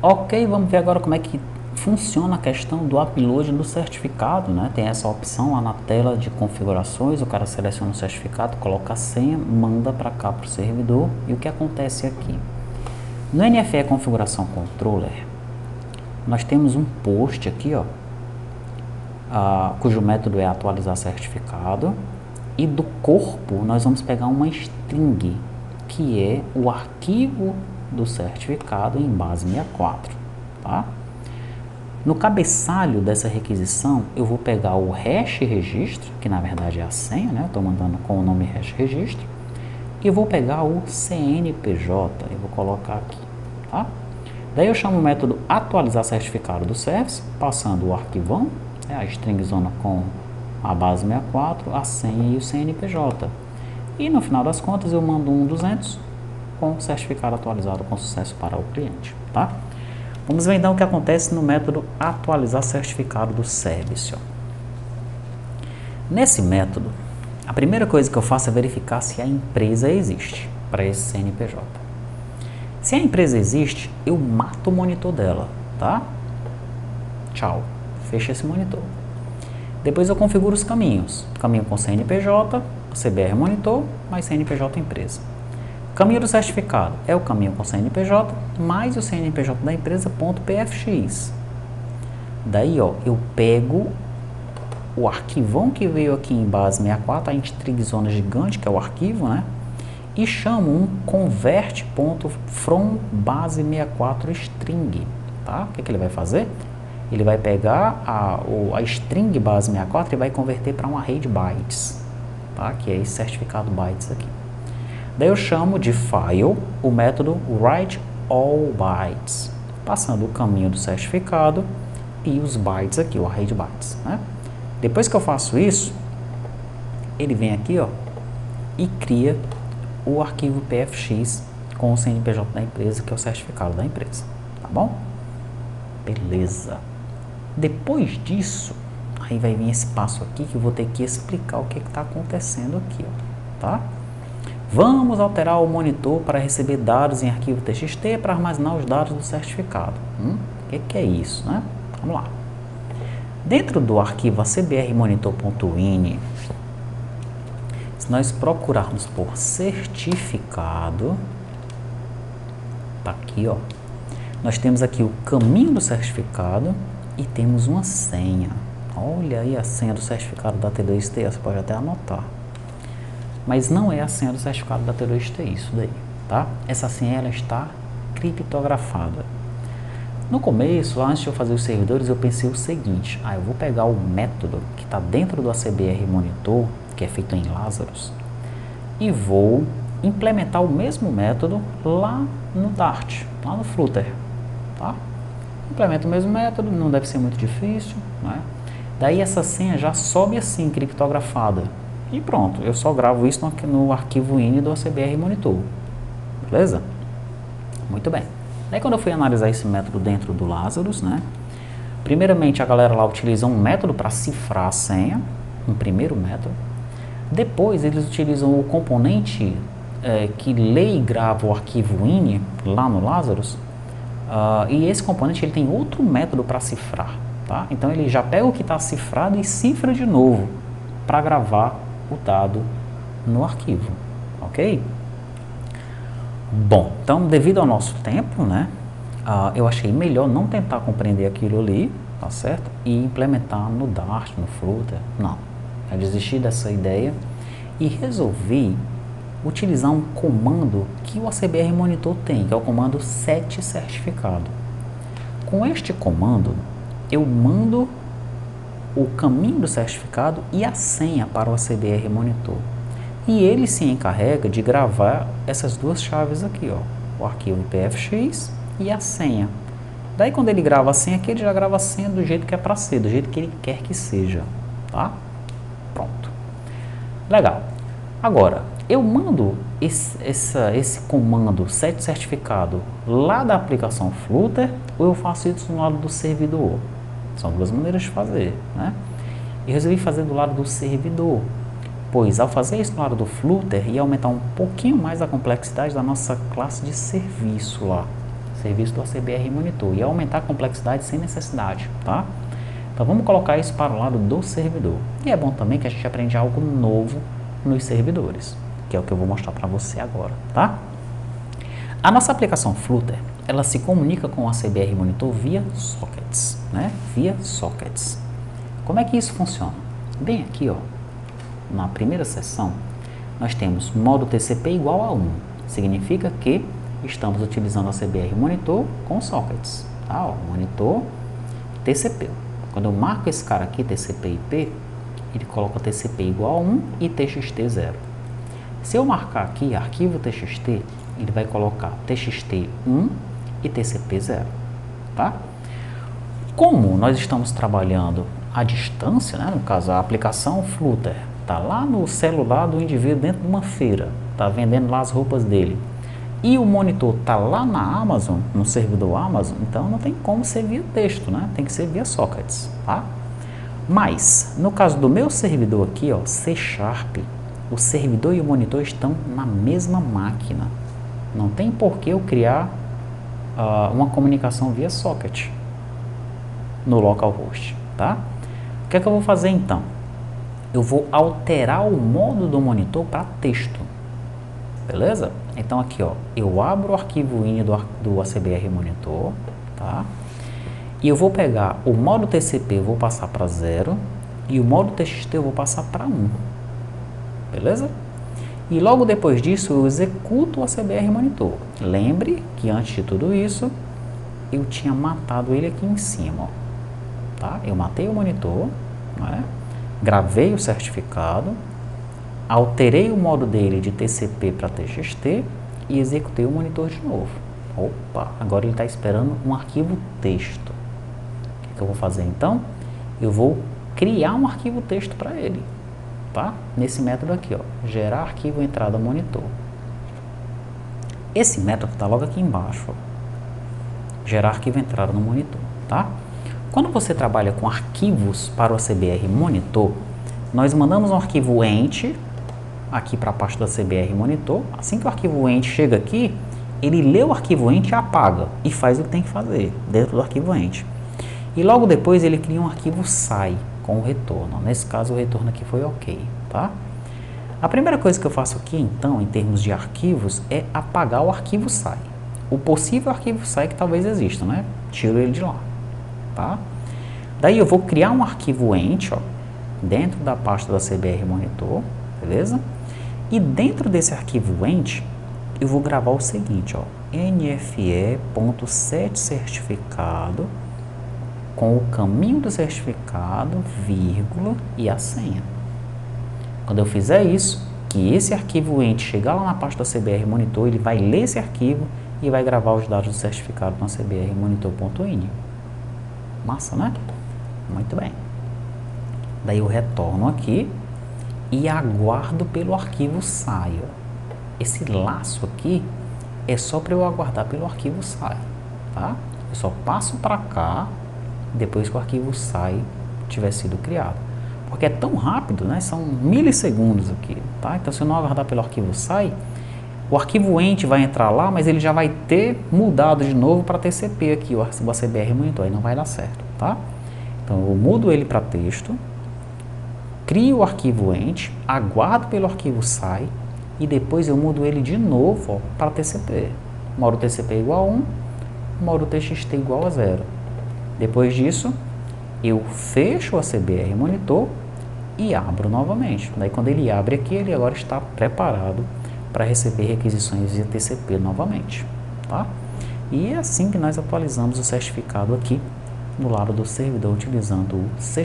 Ok, vamos ver agora como é que funciona a questão do upload do certificado, né? Tem essa opção lá na tela de configurações, o cara seleciona o certificado, coloca a senha, manda para cá para o servidor. E o que acontece aqui? No NFE Configuração Controller, nós temos um post aqui, ó, cujo método é atualizar certificado, e do corpo nós vamos pegar uma string, que é o arquivo do certificado em base 64, tá? No cabeçalho dessa requisição, eu vou pegar o hash registro, que na verdade é a senha, né? Eu estou mandando com o nome hash registro, e vou pegar o CNPJ, eu vou colocar aqui, tá? Daí eu chamo o método atualizar certificado do service, passando o arquivão, a string zona com a base 64, a senha e o CNPJ. E no final das contas eu mando um 200 com o certificado atualizado com sucesso para o cliente, tá? Vamos ver então o que acontece no método atualizar certificado do service. Ó. Nesse método, a primeira coisa que eu faço é verificar se a empresa existe para esse CNPJ. Se a empresa existe, eu mato o monitor dela, tá? Tchau, fecha esse monitor. Depois eu configuro os caminhos. Caminho com CNPJ, CBR monitor, mais CNPJ empresa. Caminho do certificado é o caminho com CNPJ, mais o CNPJ da empresa, .pfx. Daí, ó, eu pego o arquivão que veio aqui em base 64, a string zona gigante, que é o arquivo, né? E chamo um convert.from base 64 string, tá? O que ele vai fazer? Ele vai pegar a string base 64 e vai converter para um array de bytes, tá? Que é esse certificado bytes aqui. Daí eu chamo de file o método writeAllBytes, passando o caminho do certificado e os bytes aqui, o array de bytes, né? Depois que eu faço isso, ele vem aqui, ó, e cria o arquivo pfx com o CNPJ da empresa, que é o certificado da empresa, tá bom? Beleza. Depois disso, aí vai vir esse passo aqui que eu vou ter que explicar o que está acontecendo aqui, ó, tá? Vamos alterar o monitor para receber dados em arquivo TXT para armazenar os dados do certificado. O que é isso, né? Vamos lá. Dentro do arquivo acbrmonitor.ini, se nós procurarmos por certificado, tá aqui, ó, nós temos aqui o caminho do certificado e temos uma senha. Olha aí a senha do certificado da T2T, você pode até anotar. Mas não é a senha do certificado da T2T, isso daí, tá? Essa senha, ela está criptografada. No começo, antes de eu fazer os servidores, eu pensei o seguinte, eu vou pegar o método que está dentro do ACBR Monitor, que é feito em Lazarus, e vou implementar o mesmo método lá no Dart, lá no Flutter, tá? Implemento o mesmo método, não deve ser muito difícil, né? Daí essa senha já sobe assim, criptografada. E pronto, eu só gravo isso no arquivo ini do ACBR Monitor. Beleza? Muito bem. Daí quando eu fui analisar esse método dentro do Lazarus, né? Primeiramente a galera lá utiliza um método para cifrar a senha, um primeiro método. Depois eles utilizam o componente que lê e grava o arquivo ini lá no Lazarus. E esse componente ele tem outro método para cifrar, tá? Então ele já pega o que está cifrado e cifra de novo para gravar o dado no arquivo, ok? Bom, então devido ao nosso tempo, né, eu achei melhor não tentar compreender aquilo ali, tá certo? E implementar no Dart, no Flutter, não. Eu desisti dessa ideia e resolvi utilizar um comando que o ACBR Monitor tem, que é o comando set certificado. Com este comando, eu mando o caminho do certificado e a senha para o ACBR Monitor. E ele se encarrega de gravar essas duas chaves aqui, ó, o arquivo pfx e a senha. Daí quando ele grava a senha aqui, ele já grava a senha do jeito que é para ser, do jeito que ele quer que seja, tá? Pronto. Legal. Agora, eu mando esse comando set certificado lá da aplicação Flutter ou eu faço isso no lado do servidor? São duas maneiras de fazer, né? E resolvi fazer do lado do servidor, pois ao fazer isso no lado do Flutter ia aumentar um pouquinho mais a complexidade da nossa classe de serviço lá, serviço do ACBR Monitor, e aumentar a complexidade sem necessidade, tá? Então vamos colocar isso para o lado do servidor. E é bom também que a gente aprende algo novo nos servidores, que é o que eu vou mostrar para você agora, tá? A nossa aplicação Flutter, ela se comunica com o ACBR Monitor via sockets, né? Via sockets. Como é que isso funciona? Bem aqui, ó, na primeira seção, nós temos modo TCP igual a 1. Significa que estamos utilizando o ACBR Monitor com sockets, tá? Ó, monitor TCP. Quando eu marco esse cara aqui, TCP/IP, ele coloca TCP igual a 1 e TXT 0. Se eu marcar aqui arquivo TXT, ele vai colocar TXT 1 e TCP 0, tá? Como nós estamos trabalhando à distância, né? No caso, a aplicação Flutter está lá no celular do indivíduo dentro de uma feira, está vendendo lá as roupas dele, e o monitor está lá na Amazon, no servidor Amazon, então não tem como ser via texto, né? Tem que ser via sockets, tá? Mas, no caso do meu servidor aqui, ó, C#, o servidor e o monitor estão na mesma máquina. Não tem por que eu criar uma comunicação via socket no localhost, tá? O que é que eu vou fazer então? Eu vou alterar o modo do monitor para texto, beleza? Então aqui, ó, eu abro o arquivo ini do ACBR Monitor, tá? E eu vou pegar o modo TCP, eu vou passar para 0, e o modo TXT eu vou passar para 1, beleza? E logo depois disso eu executo o ACBR Monitor. Lembre que antes de tudo isso, eu tinha matado ele aqui em cima, ó, tá? Eu matei o monitor, né? Gravei o certificado, alterei o modo dele de TCP para TXT e executei o monitor de novo. Opa, agora ele está esperando um arquivo texto. O que eu vou fazer então? Eu vou criar um arquivo texto para ele, tá? Nesse método aqui, ó, gerar arquivo entrada monitor. Esse método está logo aqui embaixo, ó, gerar arquivo entrada no monitor, tá? Quando você trabalha com arquivos para o ACBR Monitor, nós mandamos um arquivo ent aqui para a pasta do ACBR Monitor. Assim que o arquivo ent chega aqui, ele lê o arquivo ent e apaga e faz o que tem que fazer dentro do arquivo ent. E logo depois ele cria um arquivo sai com o retorno. Nesse caso o retorno aqui foi ok, tá? A primeira coisa que eu faço aqui então, em termos de arquivos, é apagar o arquivo sai. O possível arquivo sai que talvez exista, né? Tiro ele de lá, tá? Daí eu vou criar um arquivo ent, ó, dentro da pasta da ACBR Monitor, beleza? E dentro desse arquivo ent, eu vou gravar o seguinte, ó, nfe.setCertificado com o caminho do certificado, vírgula e a senha. Quando eu fizer isso, que esse arquivo ent chegar lá na pasta do ACBR Monitor, ele vai ler esse arquivo e vai gravar os dados do certificado no ACBR Monitor.ini. Massa, né? Muito bem. Daí eu retorno aqui e aguardo pelo arquivo sai. Esse laço aqui é só para eu aguardar pelo arquivo sai, tá? Eu só passo para cá depois que o arquivo sai tiver sido criado. Porque é tão rápido, né? São milissegundos aqui, tá? Então se eu não aguardar pelo arquivo sai, o arquivo ent vai entrar lá, mas ele já vai ter mudado de novo para TCP aqui, o ACBR Monitor, aí não vai dar certo, tá? Então eu mudo ele para texto, crio o arquivo ent, aguardo pelo arquivo sai e depois eu mudo ele de novo para TCP. Modo TCP igual a 1, modo TXT igual a 0. Depois disso, eu fecho o ACBR Monitor e abro novamente. Daí quando ele abre aqui, ele agora está preparado para receber requisições via TCP novamente, tá? E é assim que nós atualizamos o certificado aqui no lado do servidor utilizando o C#.